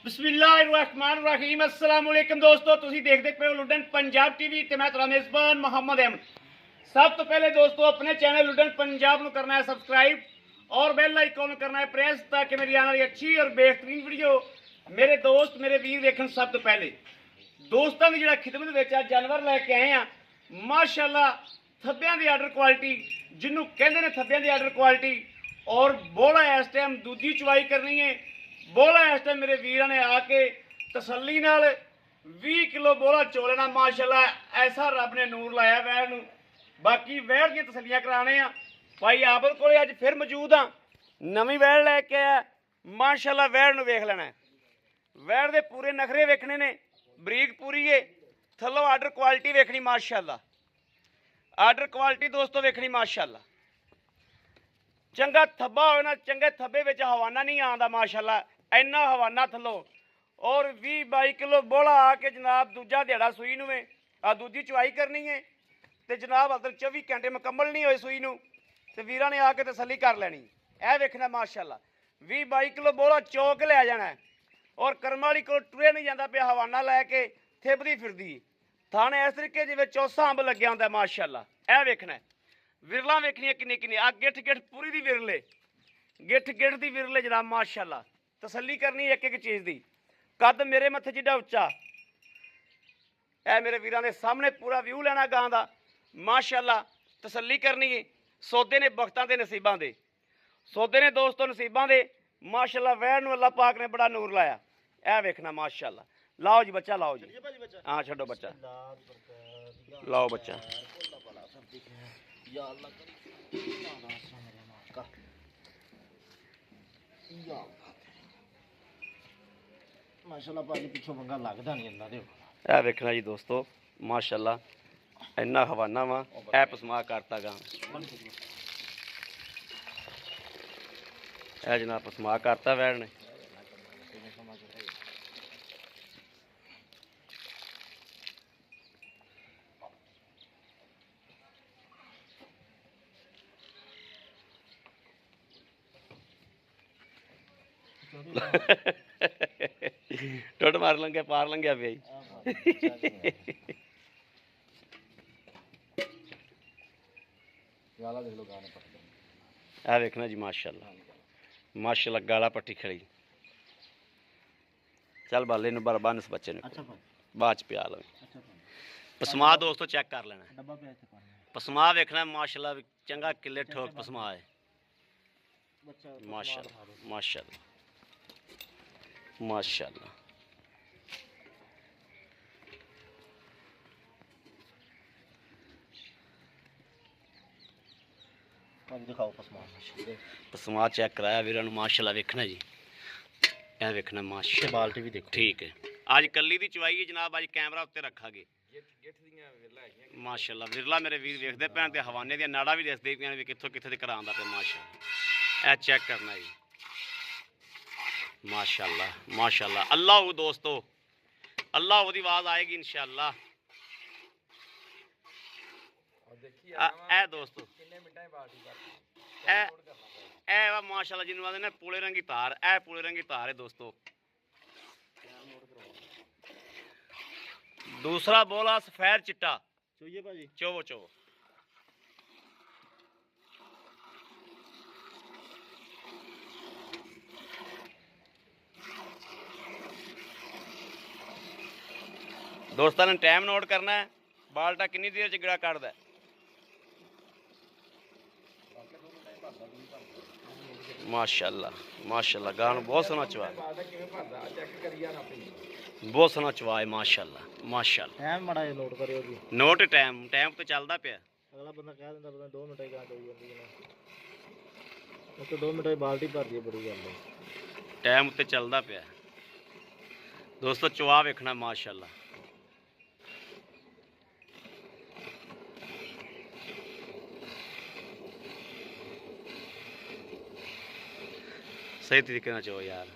बिस्मिल्लाहिर्रहमानिर्रहीम अस्सलाम वालेकुम दोस्तों, तुसी देखते पे हो लुडन पंजाब टीवी ते मैं तेरा मेज़बान मोहम्मद अहमद। सब तो पहले दोस्तों अपने चैनल लुडन पंजाब को करना है सब्सक्राइब और बेल आइकॉन करना है प्रेस, ताकि मेरी आने वाली अच्छी और बेहतरीन वीडियो मेरे दोस्त मेरे वीर देखन। सब तो पहले दोस्तों की जो खिदमत में जानवर लैके आए हैं माशाअल्लाह, थब्बियां की आर्डर क्वालिटी जिन्हों कहते हैं थब्बियां की आर्डर क्वालिटी, और बोला इस टाइम दूजी चुवाई करनी है। बोला इस टाइम मेरे वीर ने आके तसल्ली नाल 20 किलो बोला चो लेना माशाअल्लाह। ऐसा रब ने नूर लाया वैर नूं। बाकी वैर दी तसल्लियां कराने आ भाई आबद को अज फिर मौजूद हाँ, नवीं वैर लैके आया माशाअल्लाह। वैर नूं वेख लेना, वैर दे पूरे नखरे वेखने ने, बरीक पूरी है, थल्लों आर्डर क्वालिटी वेखनी माशाअल्लाह। आर्डर क्वालिटी दोस्तों वेखनी माशाअल्लाह। चंगा थब्बा हो ना, चंगे थब्बे विच हवाना नहीं आंदा माशाअल्लाह, इन्ना हवाना थल्लों। और 20-22 किलो बोला आके जनाब दूजा दिहाड़ा सूई नूं आ दूजी चुवाई करनी है तो जनाब अगर 24 घंटे मुकम्मल नहीं होए सूई नूं ते वीरां ने आके तसल्ली कर लैनी। ए वेखना माशाअल्लाह 20-22 किलो बोला चौक लिया जाना है। और कर्म वाली को टुरे नहीं जाता पे हवाना लैके थिबदी फिरदी थाने इस तरीके जिवें चौसा अंब लग्या होंदा माशाअल्लाह। ए वेखना विरला वेखनिया किन्नी किन्नी आ गिठ गिठ पूरी दी विरले, गिठ गिठ दी विरले जनाब माशाअल्लाह। तसल्ली करनी एक एक चीज़ दी। कद मेरे मत्थे जिड्डा उच्चा, ए मेरे वीरां दे सामने पूरा व्यू लेना गां दा माशाअल्लाह। तसल्ली करनी है। सौदे ने बख्तां दे नसीबां दे, सौदे ने दोस्तों नसीबां दे माशाअल्लाह। वैर नूं अल्लाह पाक ने बड़ा नूर लाया। ए वेखना माशाअल्लाह। लाओ जी बच्चा, लाओ जी, हाँ छड्डो बच्चा, लाओ बच्चा। माशाअल्लाह भाजी पिछों पंगा लगदा नहीं इन्ना दे। ए वेखना जी दोस्तों माशाअल्लाह, इन्ना हवाना वा। ए पसमा करता गां, ए जनाब पसमा करता वैर ने। टुट मार लंघे पार लंघिया पे आ देखना जी माशाअल्लाह माशाअल्लाह। गाला पट्टी खड़ी। चल बाले नूं बार बन इस बच्चे ने बाद च पिया लो। पसमा दोस्तों चेक कर लेना, पसमा वेखना माशाअल्लाह। चंगा किले ठोक पसमा है माशाअल्लाह माशाअल्लाह माशाअल्लाह। दिखाओ पसमा, पसमा चेक कराया वीरां नूं माशाअल्लाह। वेखना जी ए वेखना माशाअल्लाह। बाल्टी भी देखो, ठीक है। अज कली दी चुवाई है जनाब, अज कैमरा उत्ते रखांगे माशाअल्लाह। विरला मेरे वीर वेखदे पैन ते हवाने दी नाड़ा भी दसदे पैन भी कित्थों कित्थे ते करांदा पे माशाअल्लाह। ए चेक करना जी माशाअल्लाह माशाअल्लाह। अल्लाह हो दोस्तों, अल्लाह हो दी आवाज आएगी इंशाअल्लाह। ए दोस्तों ए माशाअल्लाह जिन्हों आते ने पूले रंगी तार, ए पूले रंगी तार है दोस्तों। दूसरा बोला सफेद चिट्टा चोवो चोवो। दोस्तों ने टाइम नोट करना है, बाल्टा कितनी देर च गिड़ा कटदा। माशाअल्लाह माशाअल्लाह। गान बहुत सोहना चवा, बहुत सोहना चवा है माशाअल्लाह माशाअल्लाह। टाइम माड़ा नोट करियो जी। नोट टाइम टाइम तो चलदा पिया। अगला बंदा कह दिंदा पता 2 मिनट गां चोई जांदी है, तो 2 मिनट बाल्टी भर दी बड़ी गल है। टाइम उत्ते चलदा पिया दोस्तों। चवा वेखना माशाअल्लाह। सही तरीके ना चो यार।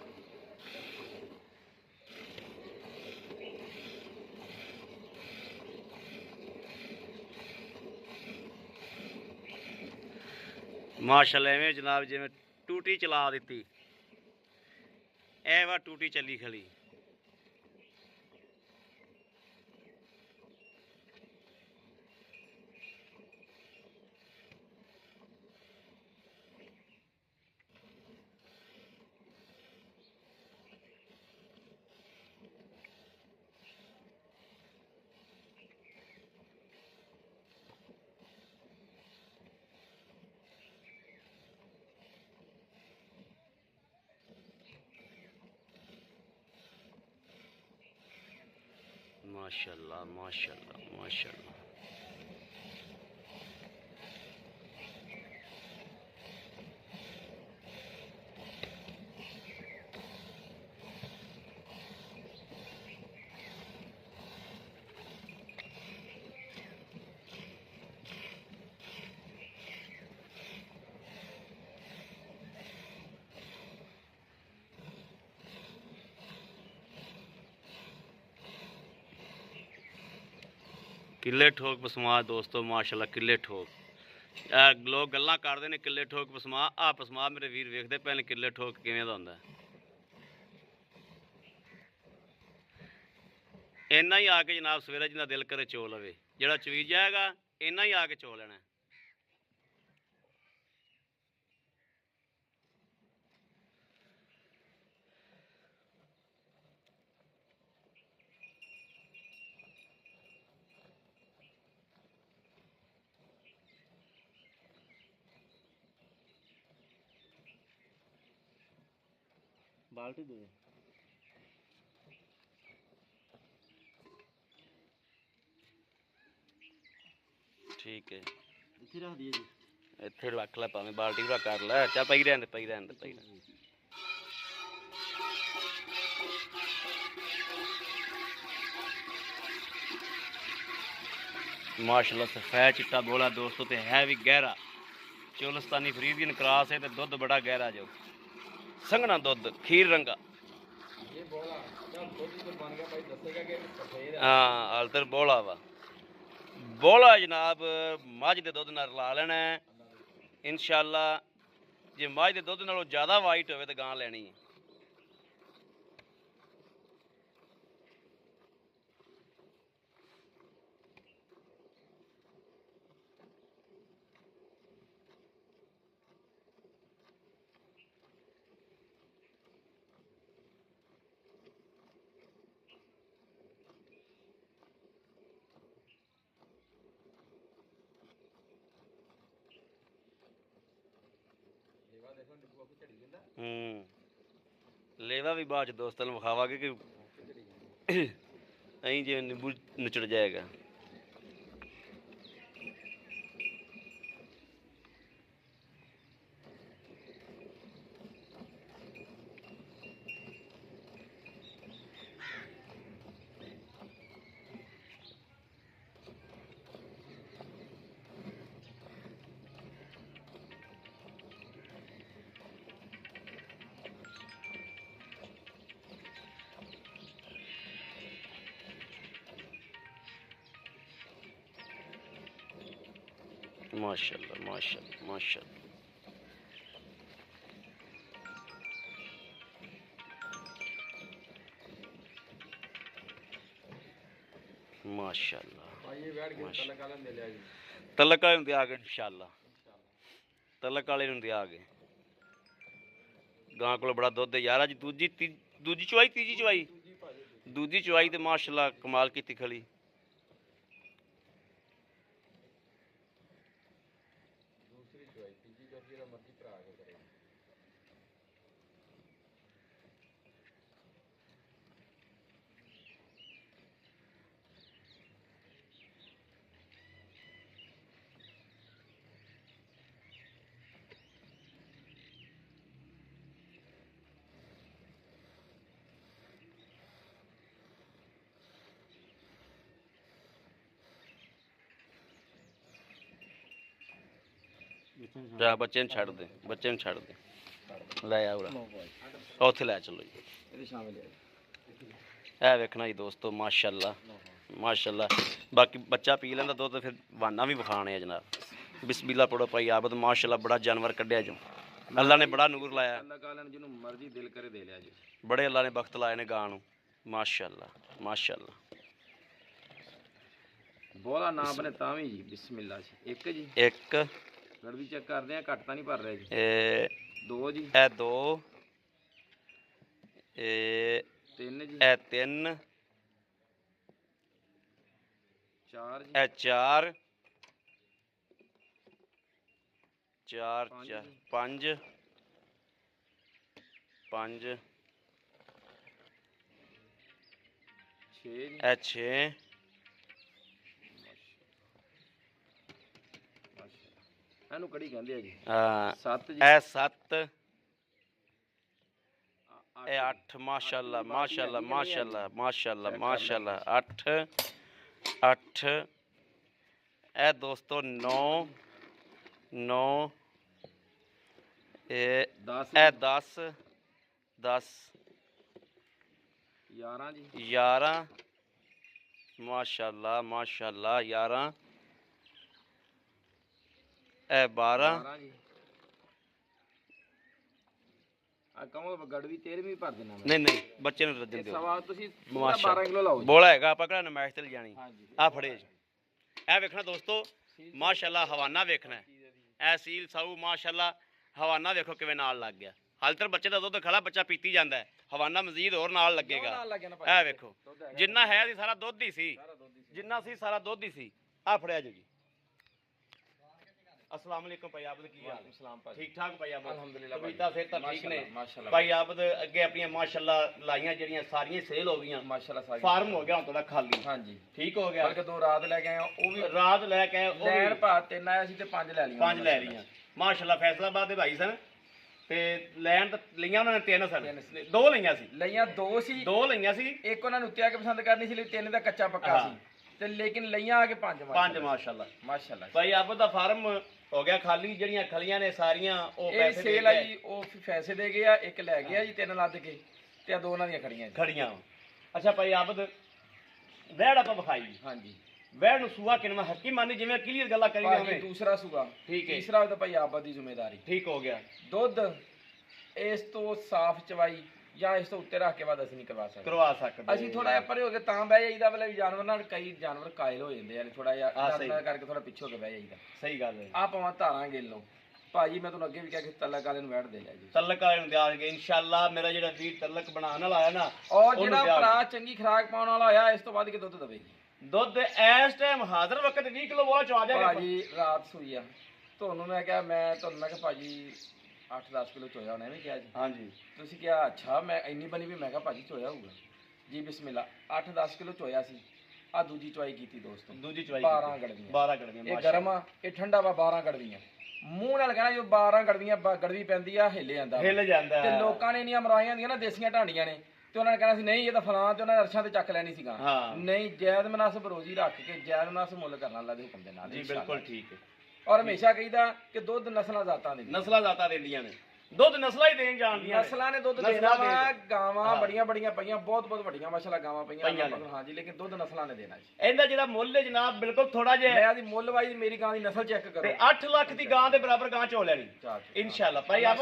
माशाअल्लाह एवें जनाब जिवें टूटी चला दी ए वा टूटी चली खड़ी। माशाल्लाह माशाल्लाह माशाल्लाह। किले ठोक पसमा दोस्तों माशाल्लाह किले ठोक। लोग गल्लां करदे ने किले ठोक पसमा, पसमा मेरे वीर वेखदे पए ने किले ठोक किवें दा हुंदा। इन्ना ही आके जनाब सवेरे जिन्ना दिल करे चो लवे, जेड़ा चवी जाएगा इन्ना ही आके चो लेना। बाल्टी दे ठीक है इत्थे रख दिए जी, इत्थे रख लै भावें बाल्टी भरा कर लै, चल पई रहन दे पई रहन दे पई रहन दे। माशाल्लाह सफेद चिट्टा बोला दोस्तों ते है भी गहरा, चोलस्तानी फरीदियन क्रॉस है ते दुध बड़ा गहरा जो संघना दुध खीर रंगा। ये बोला जब दूध तो बन गया भाई दसेगा कि सफेद है। हाँ अलतर बोला वा, बोला जनाब मझ दे दुध नाल ला लेना है इंशाअल्लाह। जे मझ दे दुध नालों ज़्यादा वाइट होवे तो गां लैनी है। लेवा भी बाद दोस्तों ਨੂੰ ਵਿਖਾਵਾਂਗੇ ਕਿ ਐਂ ਜਿਵੇਂ ਨਿੰਬੂ ਨਚੜ ਜਾਏਗਾ। माशाल्लाह माशाल्लाह माशाल्लाह। माशाल्लाह तलक वाले आ गए इंशाल्लाह, तलक वाले आ गए। गां को बड़ा दुध है यार, अज दूजी चवाई तीजी चवाई दूजी चवाई तो माशाल्लाह कमाल की खली। जा बच्चे छड़ दे, बच्चे छड़ दे, लै आ उत्थे लै चलो जी। है वेखना जी दोस्तों माशाल्लाह माशाल्लाह। बाकी बच्चा पी लेंदा दुद्ध फिर बहाना भी विखाने जनाब। बिस्मिल्लाह पढ़ो भाई आबद माशाल्लाह बड़ा जानवर कढ़िया जो अल्लाह ने बड़ा नूर लाया, जिन्हों मर्जी दिल करे दे लिया जी। बड़े अल्लाह ने बख्त लाए ने गां नूं माशाल्लाह माशाल्लाह। बोला ना अपने तावी जी बिस्मिल्लाह जी। एक जी एक गड़वी चेक करते हैं, घट तो नहीं भर रहे जी। दो जी ए दो तीन जी ए तीन चार जी ए चार चार चार पांच पांच 6 ਜੀ ਇਹ 6 ਇਹਨੂੰ ਕੜੀ ਕਹਿੰਦੇ ਆ ਜੀ ਹਾਂ 7 ਜੀ ਇਹ 7 ਇਹ 8 ਮਾਸ਼ਾਅੱਲਾ ਮਾਸ਼ਾਅੱਲਾ ਮਾਸ਼ਾਅੱਲਾ ਮਾਸ਼ਾਅੱਲਾ ਮਾਸ਼ਾਅੱਲਾ 8 8 ਇਹ ਦੋਸਤੋ 9 9 ਇਹ 10 10 10 11 ਜੀ 11 ਮਾਸ਼ਾਅੱਲਾ ਮਾਸ਼ਾਅੱਲਾ 11 ਇਹ 12 12 ਜੀ ਆ ਕਮਲ ਗੜਵੀ 13ਵੀਂ ਭਰ ਦੇਣਾ ਮੈਂ ਨਹੀਂ ਨਹੀਂ ਬੱਚੇ ਨੂੰ ਰੱਜਣ ਦਿਓ ਸਵਾ ਤੁਸੀਂ ਪੂਰਾ ਮਾਸ਼ਾ 12 ਕਿਲੋ ਲਾਓ ਜੀ ਬੋਲਾ ਹੈਗਾ ਆਪਾਂ ਕਿਹੜਾ ਨਮਾਇਸ਼ ਤੇ ਲਿਜਾਣੀ ਹਾਂਜੀ ਆ ਫੜੇ ਜੀ। ਇਹ ਵੇਖਣਾ ਦੋਸਤੋ ਮਾਸ਼ਾਅੱਲਾ ਹਵਾਨਾ ਵੇਖਣਾ ਹੈ। ਇਹ ਸੀਲ ਸਾਊ ਮਾਸ਼ਾਅੱਲਾ ਹਵਾਨਾ ਵੇਖੋ ਕਿਵੇਂ ਨਾਲ ਲੱਗ ਗਿਆ ਹਾਲ ਤੱਕ ਬੱਚੇ ਦਾ ਦੁੱਧ ਖੜਾ ਬੱਚਾ ਪੀਤੀ ਜਾਂਦਾ ਹੈ ਹਵਾਨਾ ਮਜ਼ੀਦ ਹੋਰ ਨਾਲ ਲੱਗੇਗਾ ਨਾਲ ਲੱਗਿਆ ਨਾ ਭਾਈ ਇਹ ਵੇਖੋ ਜਿੰਨਾ ਹੈ ਸੀ ਸਾਰਾ ਦੁੱਧ ਹੀ ਸੀ ਜਿੰਨਾ ਸੀ ਸਾਰਾ ਦੁੱਧ ਹੀ ਸੀ ਆ ਫੜਿਆ ਜੀ अस्सलाम वालेकुम भाई आबद की हाल ਸਲਾਮ ਭਾਜੀ ठीक ठाक भाई आबद अल्हम्दुलिल्लाह तबीयतां फिर तो ठीक ने माशाल्लाह भाई आबद अगे अपनी माशाल्लाह लाइयां ਜਿਹੜੀਆਂ ਸਾਰੀਆਂ ਸੇਲ ਹੋ ਗਈਆਂ ਮਾਸ਼ਾਅੱਲਾ ਸਾਰੀ ਫਾਰਮ ਹੋ ਗਿਆ ਹੁਣ ਤੁਹਾਡਾ ਖਾਲੀ ਹਾਂਜੀ ਠੀਕ ਹੋ ਗਿਆ ਬਲਕਿ 2 ਰਾਤ ਲੈ ਕੇ ਆਏ ਆ, ਉਹ ਵੀ ਰਾਤ ਲੈ ਕੇ ਉਹ ਲੈਣ ਭਾ 3 ਆਇਆ ਸੀ ਤੇ 5 ਲੈ ਲਈਆਂ 5 ਲੈ ਲਈਆਂ ਮਾਸ਼ਾਅੱਲਾ ਫੈਸਲਾਬਾਦ ਦੇ ਭਾਈ ਸਨ ਤੇ ਲੈਣ ਤਾਂ ਲਈਆਂ ਉਹਨਾਂ ਨੇ 3 ਸਨ 2 ਲਈਆਂ ਸੀ ਲਈਆਂ 2 ਸੀ 2 ਲਈਆਂ ਸੀ ਇੱਕ ਉਹਨਾਂ ਨੂੰ ਉੱਤੇ ਆ ਕੇ ਪਸੰਦ ਕਰਨੀ ਸੀ ਲਈ 3 ਦਾ ਕੱਚਾ ਪੱਕਾ ਹਾਂ। ਸੀ ਤੇ ਲੇਕਿਨ ਲਈਆਂ ਆ ਕੇ 5 5 ਮਾਸ਼ਾਅੱਲਾ ਮਾਸ਼ਾਅੱਲਾ ਭਾਈ ਆਬਦ ਦਾ ਫਾਰਮ ਹੋ ਗਿਆ ਖਾਲੀ ਜਿਹੜੀਆਂ ਖਲੀਆਂ ਨੇ ਸਾਰੀਆਂ ਉਹ ਇਹ ਪੈਸੇ ਦੇ ਸੇਲ ਆ ਕੇ ਜੀ ਉਹ ਪੈਸੇ ਦੇ ਗਿਆ ਇੱਕ ਲੈ ਗਿਆ ਜੀ 3 ਲੱਦ ਕੇ ਤੇ ਆ 2 ਉਹਨਾਂ ਦੀਆਂ ਖੜੀਆਂ ਜੀ ਖੜੀਆਂ ਅੱਛਾ ਭਾਈ ਆਬਦ ਵਹਿੜ ਆਪਾਂ ਵਿਖਾਈ ਹਾਂਜੀ ਵਹਿੜ ਨੂੰ ਸੂਆ ਕਿਨਵਾ ਹੱਕੀ ਮੰਨੀ ਜਿਵੇਂ ਕਲੀਅਰ ਗੱਲਾਂ ਕਰੀ ਭਾਜੀ ਹੋਵੇ ਦੂਸਰਾ ਸੂਗਾ ਠੀਕ ਹੈ ਤੀਸਰਾ ਤਾਂ ਭਾਈ ਆਬਾਦ ਦੀ ਜ਼ਿੰਮੇਵਾਰੀ ਠੀਕ ਹੋ ਗਿਆ ਦੁੱਧ ਇਸ ਤੋਂ ਸਾਫ਼ ਚਵਾਈ ਜਾਂ ਇਸ ਤੋਂ ਉੱਤੇ ਰੱਖ ਕੇ ਬਾਅਦ ਅਸੀਂ ਨਹੀਂ ਕਰਵਾ ਸਕਦੇ ਕਰਵਾ ਸਕਦੇ ਅਸੀਂ ਥੋੜਾ ਜਿਹਾ ਪਰੇ ਹੋ ਕੇ ਤਾਂ ਬਹਿ ਜਾਈਦਾ ਵਾਲਾ ਵੀ ਜਾਨਵਰ ਨਾਲ ਕਈ ਜਾਨਵਰ ਕਾਇਲ ਹੋ ਜਾਂਦੇ ਆ ਥੋੜਾ ਜਿਹਾ ਹਾਂ, ਡਰ ਸਹੀ। ਨਾਲ ਕਰਕੇ ਥੋੜਾ ਪਿੱਛੇ ਹੋ ਕੇ ਬਹਿ ਜਾਈਦਾ ਸਹੀ ਗੱਲ ਹੈ ਆ ਭਾਵੇਂ ਧਾਰਾਂ ਗਿੱਲ ਲਓ ਭਾਜੀ ਮੈਂ ਤੁਹਾਨੂੰ ਅੱਗੇ ਵੀ ਕਿਹਾ ਕਿ ਤਲਕ ਵਾਲੇ ਨੂੰ ਵੈਟ ਦੇ ਲਿਆ ਜੀ ਤਲਕ ਵਾਲੇ ਨੂੰ ਦਿਆਂਗੇ ਇਨਸ਼ਾਅੱਲਾ ਮੇਰਾ ਜਿਹੜਾ ਵੀਰ ਤਲਕ ਬਣਾਉਣ ਵਾਲਾ ਆਇਆ ਨਾ ਔਰ ਉਹਨੂੰ ਜਿਹੜਾ ਦਿਆਂਗੇ। ਭਰਾ ਚੰਗੀ ਖੁਰਾਕ ਪਾਉਣ ਵਾਲਾ ਹੋਇਆ ਇਸ ਤੋਂ ਵੱਧ ਕੇ ਦੁੱਧ ਦੇਵੇਗੀ ਦੁੱਧ ਇਸ ਟਾਈਮ ਹਾਜ਼ਰ ਵਕਤ 20 ਕਿਲੋ ਬੋਲਾ ਚ ਆ ਜਾਏਗਾ ਭਾਜੀ ਰਾਤ ਸੂਈ ਆ ਤੁਹਾਨੂੰ ਮੈਂ ਕਿਹਾ ਭਾਜੀ 8-10 ਕਿਲੋ ਚੋਇਆ ਉਹਨੇ ਵੀ ਕਿਹਾ ਜੀ ਹਾਂਜੀ ਤੁਸੀਂ ਕਿਹਾ ਅੱਛਾ ਮੈਂ ਇੰਨੀ ਬਣੀ ਵੀ ਮੈਂ ਕਿਹਾ ਭਾਜੀ ਚੋਇਆ ਹੋਊਗਾ ਜੀ ਬਿਸਮਿਲ੍ਲਾ 8-10 ਕਿਲੋ ਚੋਇਆ ਸੀ ਆ ਦੂਜੀ ਚਵਾਈ ਕੀਤੀ ਦੋਸਤੋ ਦੂਜੀ ਚਵਾਈ 12 ਗੜਵੀਆਂ 12 ਗੜਵੀਆਂ ਇਹ ਗਰਮ ਆ ਇਹ ਠੰਡਾ ਵਾ 12 ਗੜਵੀਆਂ ਮੂੰਹ ਨਾਲ ਕਹਿਣਾ ਜੋ 12 ਗੜਵੀਆਂ ਗੜਵੀ ਪੈਂਦੀ ਆ ਹਿੱਲ ਜਾਂਦਾ ਵਾ। ਹਿੱਲ ਜਾਂਦਾ ਤੇ ਹੈ। ਲੋਕਾਂ ਨੇ ਇੰਨੀਆਂ ਮਰਾਈਆਂ ਹੁੰਦੀਆਂ ਨਾ ਦੇਸੀਆਂ ਢਾਂਡੀਆਂ ਨੇ ਤੇ ਉਹਨਾਂ ਨੇ ਕਹਿਣਾ ਸੀ ਨਹੀਂ ਇਹ ਤਾਂ ਫਲਾਂ ਤੇ ਉਹਨਾਂ ਨੇ ਅਰਸ਼ਾਂ ਤੇ ਚੱਕ ਲੈਣੀ ਸੀਗਾ ਹਾਂ। ਨਹੀਂ ਜਾਇਜ਼ ਮਨਾਸਬ ਰੋਜ਼ੀ ਰੱਖ ਕੇ ਜਾਇਜ਼ ਮਨਾਸਬ ਮੁੱਲ ਕਰਨਾ ਅੱਲਾ ਦੇ ਹੁਕਮ ਦੇ ਨਾਲ ਜੀ ਇਨਸ਼ਾਅੱਲਾ। ਬਿਲਕੁਲ ਠੀਕ ਹੈ ਔਰ ਹਮੇਸ਼ਾ ਕਹੀਦਾ ਕਿ ਦੁੱਧ ਨਸਲਾਂ ਜ਼ਾਤਾਂ ਦੇ ਨਸਲਾਂ ਜ਼ਾਤਾਂ ਦਿੰਦੀਆਂ ਨੇ ਦੁੱਧ ਨਸਲਾਂ ਹੀ ਦੇਣ ਜਾਣਦੀਆਂ ਨੇ। ਨਸਲਾਂ ਨੇ ਦੁੱਧ ਨਸਲਾਂ ਦੇਣਾ ਵਾ ਦੇਣ। ਗਾਵਾਂ ਹਾਂ। ਬੜੀਆਂ ਬੜੀਆਂ ਪਈਆਂ ਬਹੁਤ ਬਹੁਤ ਵੱਡੀਆਂ ਮਾਸ਼ਾਅੱਲਾ ਗਾਵਾਂ ਪਈਆਂ ਪਈਆਂ ਨੇ। ਹਾਂਜੀ ਲੇਕਿਨ ਦੁੱਧ ਨਸਲਾਂ ਨੇ ਦੇਣਾ ਜੀ ਇਹਦਾ ਜਿਹੜਾ ਮੁੱਲ ਹੈ ਜਨਾਬ ਬਿਲਕੁਲ ਥੋੜਾ ਜਿਹਾ ਮੈਂ ਹੈ ਆਦੀ ਮੁੱਲ ਵਾਈਜ਼ ਮੇਰੀ ਗਾਂ ਦੀ ਨਸਲ ਚੈੱਕ ਕਰੋ ਤੇ 8 ਲੱਖ ਦੀ ਗਾਂ ਦੇ ਬਰਾਬਰ ਗਾਂ ਚੋ ਲੈਣੀ ਇਨਸ਼ਾਅੱਲਾ ਭਾਈ ਆਪ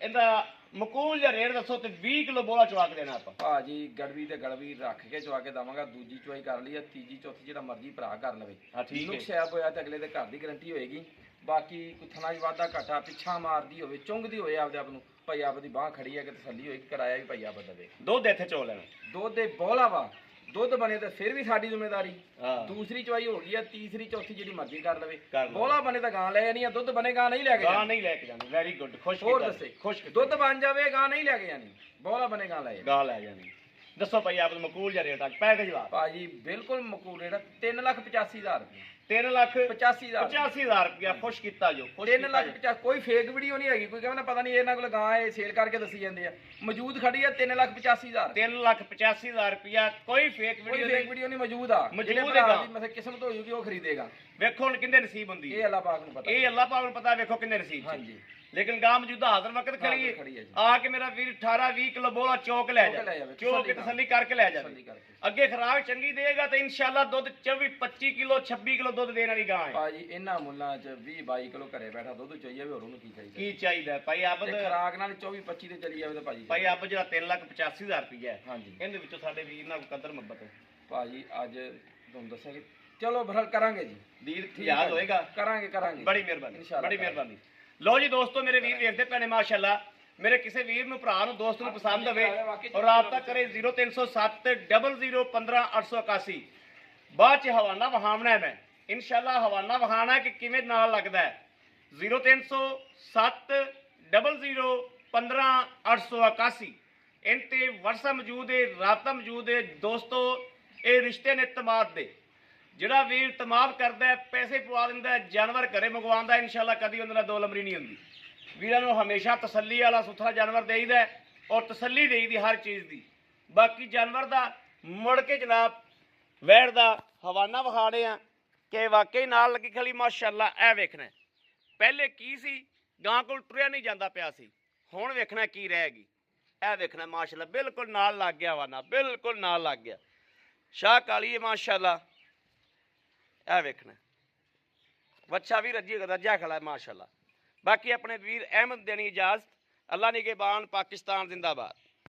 ਇਹਦਾ ਮਕੂਲ ਜਾਂ ਰੇਟ ਦੱਸੋ ਤੇ 20 ਕਿਲੋ ਬੋਲਾ ਚਵਾ ਕੇ ਦੇਣਾ ਆਪਾਂ ਭਾਜੀ ਗੜਵੀ ਤੇ ਗੜਵੀ ਰੱਖ ਕੇ ਚਵਾ ਕੇ ਦਵਾਂਗਾ ਦੂਜੀ ਚਵਾਈ ਕਰ ਲਈ ਆ ਤੀਜੀ ਚੌਥੀ ਜਿਹੜਾ ਮਰਜ਼ੀ ਭਰਾ ਕਰ ਲਵੇ ਹਾਂ, ਠੀਕ ਹੈ। ਨੁਕਸਿਆਬ ਹੋਇਆ ਤੇ ਅਗਲੇ ਦੇ ਘਰ ਦੀ ਗਰੰਟੀ ਹੋਏਗੀ ਬਾਕੀ ਕੋਈ ਥਣਾ ਵਾਧਾ ਘਾਟਾ ਪਿੱਛਾ ਮਾਰਦੀ ਹੋਵੇ ਚੁੰਗਦੀ ਹੋਏ ਆਪਦੇ ਆਪ ਨੂੰ ਭਾਈ ਆਪ ਦੀ ਬਾਹ ਖੜੀ ਹੈ ਕਿ ਤਸੱਲੀ ਹੋਈ ਕਿ ਕਿਰਾਇਆ ਵੀ ਭਾਈ ਆਪ ਦੇਵੇ ਦੁੱਧ ਇੱਥੇ ਚੋ ਲੈਣਾ ਦੁੱਧ ਦੇ ਬੋਲਾ ਵਾ ਦੁੱਧ ਬਣੇ ਤੇ ਫਿਰ ਵੀ ਸਾਡੀ ਜ਼ਿੰਮੇਵਾਰੀ ਹਾਂ ਦੂਸਰੀ ਚਵਾਈ ਹੋ ਗਈ ਆ ਤੀਸਰੀ ਚੌਥੀ ਜਿਹੜੀ ਮਰਜ਼ੀ ਕਰ ਲਵੇ ਕਰ ਲਵੇ। ਬੋਲਾ ਬਣੇ ਤਾਂ ਗਾਂ ਲੈ ਜਾਣੀ ਆ ਦੁੱਧ ਬਣੇ ਗਾਂ ਨਹੀਂ ਲੈ ਕੇ ਗਾਂ ਜਾਣੀ ਨਹੀਂ ਲੈ ਕੇ ਜਾਣੀ ਵੈਰੀ ਗੁੱਡ ਖੁਸ਼ ਹੋਰ ਕੀਤਾ ਦੱਸੇ ਖੁਸ਼ ਕੀਤਾ। ਦੁੱਧ ਬਣ ਜਾਵੇ ਗਾਂ ਨਹੀਂ ਲੈ ਕੇ ਜਾਣੀ ਬੋਲਾ ਬਣੇ ਗਾਂ ਲੈ ਜਾਣੀ ਗਾਂ ਲੈ ਜਾਣੀ ਦੱਸੋ ਭਾਈ ਆਪ ਨੂੰ ਮਕੂਲ ਜਾਂ ਰੇਟ ਅੱਜ ਪੈ ਕੇ ਜਵਾਬ ਭਾਜੀ ਬਿਲਕੁਲ ਮਕੂਲ ਰੇਟ 3,85,000 ਰੁਪਏ 3 ਲੱਖ 85,000 85000 ਰੁਪਇਆ ਖੁਸ਼ ਕੀਤਾ ਜੋ ਖੁਸ਼ 3 ਕੀਤਾ ਲੱਖ ਜੋ। 50 ਕੋਈ ਫੇਕ ਵੀਡੀਓ ਨਹੀਂ ਹੈਗੀ ਕੋਈ ਕਹਿੰਦਾ ਪਤਾ ਨਹੀਂ ਇਹਨਾਂ ਕੋਲ ਗਾਂ ਹੈ ਸੇਲ ਕਰਕੇ ਦੱਸੀ ਜਾਂਦੇ ਆ ਮੌਜੂਦ ਖੜੀ ਆ 3,85,000 3,85,000 ਰੁਪਇਆ ਕੋਈ ਫੇਕ ਕੋਈ ਵੀਡੀਓ ਫੇਕ ਨਹੀਂ ਵੀਡੀਓ ਨਹੀਂ ਮੌਜੂਦ ਆ ਮੌਜੂਦ ਜਿਹੜੇ ਹੈਗਾ। ਭਰਾ ਦੀ ਮਤਲਬ ਕਿਸਮਤ ਹੋਊਗੀ ਉਹ ਖਰੀਦੇਗਾ ਵੇਖੋ ਹੁਣ ਕਿੰਨੇ ਨਸੀਬ ਹੁੰਦੀ ਇਹ ਹੈ ਅੱਲਾਹ ਪਾਕ ਨੂੰ ਪਤਾ ਇਹ ਅੱਲਾਹ ਪਾਕ ਨੂੰ ਪਤਾ ਵੇਖੋ ਕਿੰਨੇ ਨਸੀਬ ਹਾਂਜੀ ਲੇਕਿਨ ਗਾਂ ਮੌਜੂਦਾ ਹਾਜ਼ਰ ਵਕਤ ਖੜੀ ਹਾਜ਼ਰ ਖੜੀ ਹੈ ਹੈ ਜੀ। ਆ ਕੇ ਮੇਰਾ ਵੀਰ 18 20 ਕਿਲੋ ਬੋਲਾ ਚੌਕ ਲੈ ਚੌਕ ਲੈ ਜਾ ਜਾਵੇ, ਚੌਕ ਕੇ ਤਸੱਲੀ ਤਸੱਲੀ ਕਰਕੇ ਲੈ ਤਸੱਲੀ ਜਾਵੇ ਕਰਕੇ। ਅੱਗੇ ਖਰਾਕ ਚੰਗੀ ਦੇਗਾ ਤਾਂ ਇਨਸ਼ਾਅੱਲਾ ਦੁੱਧ 24 25 ਕਿਲੋ 26 ਕਿਲੋ ਦੁੱਧ ਦੇਣ ਵਾਲੀ ਗਾਂ ਹੈ ਭਾਜੀ ਇਹਨਾਂ ਮੁੱਲਾਂ 'ਚ 20 22 ਕਿਲੋ ਘਰੇ ਬੈਠਾ ਦੁੱਧ ਚਾਹੀਏ ਵੀ ਹੋਰ ਉਹਨੂੰ ਕੀ ਚਾਹੀਦਾ ਕੀ ਚਾਹੀਦਾ ਹੈ? ਭਾਈ ਆਪ ਤੇ ਖਰਾਕ ਨਾਲ 24 25 ਤੇ ਚਲੀ ਜਾਵੇ ਤਾਂ ਭਾਜੀ ਭਾਈ ਆਪ ਜਿਹੜਾ 3,85,000 ਰੁਪਇਆ ਹੈ ਹਾਂਜੀ ਇਹਦੇ ਵਿੱਚੋਂ ਸਾਡੇ ਵੀਰ ਨਾਲ ਕਦਰ ਮੁਹੱਬਤ ਹੈ ਭਾਜੀ ਅੱਜ ਤੁਹਾਨੂੰ ਦੱਸਾਂਗੇ ਚਲੋ ਬਰਲ ਕਰਾਂਗੇ ਜੀ ਵੀਰ ਠੀਕ ਯਾਦ ਹੈ। ਹੋਏਗਾ ਕਰਾਂਗੇ ਬੜੀ ਮਿਹਰਬਾਨੀ ਇਨਸ਼ਾਅੱਲਾ ਬੜੀ ਮਿਹਰਬਾਨੀ ਲਓ ਜੀ ਦੋਸਤੋ ਮੇਰੇ ਵੀਰ ਵੇਖਦੇ ਪਏ ਨੇ ਮਾਸ਼ਾਅੱਲਾ ਮੇਰੇ ਕਿਸੇ ਵੀਰ ਨੂੰ ਭਰਾ ਨੂੰ ਦੋਸਤ ਨੂੰ ਪਸੰਦ ਹੋਵੇ ਔਰ ਰਾਬਤਾ ਕਰੇ 0307 0015 881 ਬਾਅਦ ਚ ਹਵਾਨਾ ਵਹਾਵਣਾ ਹੈ ਮੈਂ ਇਨਸ਼ਾਅੱਲਾ ਹਵਾਨਾ ਵਹਾਣਾ ਕਿ ਕਿਵੇਂ ਨਾਲ ਲੱਗਦਾ ਹੈ 0307 0015 881 ਇਨ ਤੇ WhatsApp ਮੌਜੂਦ ਹੈ, ਰਾਬਤਾ ਮੌਜੂਦ ਹੈ ਦੋਸਤੋ। ਇਹ ਰਿਸ਼ਤੇ ਨੇ ਤਮਾਦ ਦੇ। ਜਿਹੜਾ ਵੀਰ ਤਮਾਦ ਕਰਦਾ ਹੈ, ਪੈਸੇ ਪਵਾ ਦਿੰਦਾ ਹੈ, ਜਾਨਵਰ ਘਰੇ ਮੰਗਵਾਉਂਦਾ, ਇਨਸ਼ਾਅੱਲਾ ਕਦੀ ਉਹਨਾਂ ਨਾਲ ਦੋ ਲੰਬਰੀ ਨਹੀਂ ਹੁੰਦੀ। ਵੀਰਾਂ ਨੂੰ ਹਮੇਸ਼ਾ ਤਸੱਲੀ ਵਾਲਾ ਸੁਥਰਾ ਜਾਨਵਰ ਦੇਈਦਾ ਹੈ ਔਰ ਤਸੱਲੀ ਦੇਈਦੀ ਹਰ ਚੀਜ਼ ਦੀ। ਬਾਕੀ ਜਾਨਵਰ ਦਾ ਮੁੜ ਕੇ ਜਨਾਬ ਵੈੜ ਦਾ ਹਵਾਨਾ ਵਿਖਾੜੇ ਆ ਕਿ ਵਾਕਈ ਨਾਲ ਲੱਗੀ ਖਲੀ ਮਾਸ਼ਾਅੱਲਾ। ਇਹ ਵੇਖਣਾ ਪਹਿਲੇ ਕੀ ਸੀ, ਗਾਂ ਕੋਲ ਟੁਰਿਆ ਨਹੀਂ ਜਾਂਦਾ ਪਿਆ ਸੀ, ਹੁਣ ਵੇਖਣਾ ਕੀ ਰਹੇਗੀ। ਇਹ ਵੇਖਣਾ ਮਾਸ਼ਾਅੱਲਾ ਬਿਲਕੁਲ ਨਾਲ ਲੱਗ ਗਿਆ ਹਵਾਨਾ, ਬਿਲਕੁਲ ਨਾਲ ਲੱਗ ਗਿਆ। ਸ਼ਾਹ ਕਾਲੀ ਹੈ ਮਾਸ਼ਾਅੱਲਾ। ਇਹ ਵੇਖਣਾ ਬੱਚਾ ਵੀ ਰੱਜਿਆ ਖੜਾ ਹੈ ਮਾਸ਼ਾਅੱਲਾ। ਬਾਕੀ ਆਪਣੇ ਵੀਰ ਅਹਿਮਦ ਦੇਣੀ ਇਜਾਜ਼ਤ। ਅੱਲਾ ਨਿਗਹਿਬਾਨ, ਪਾਕਿस्तान जिंदाबाद।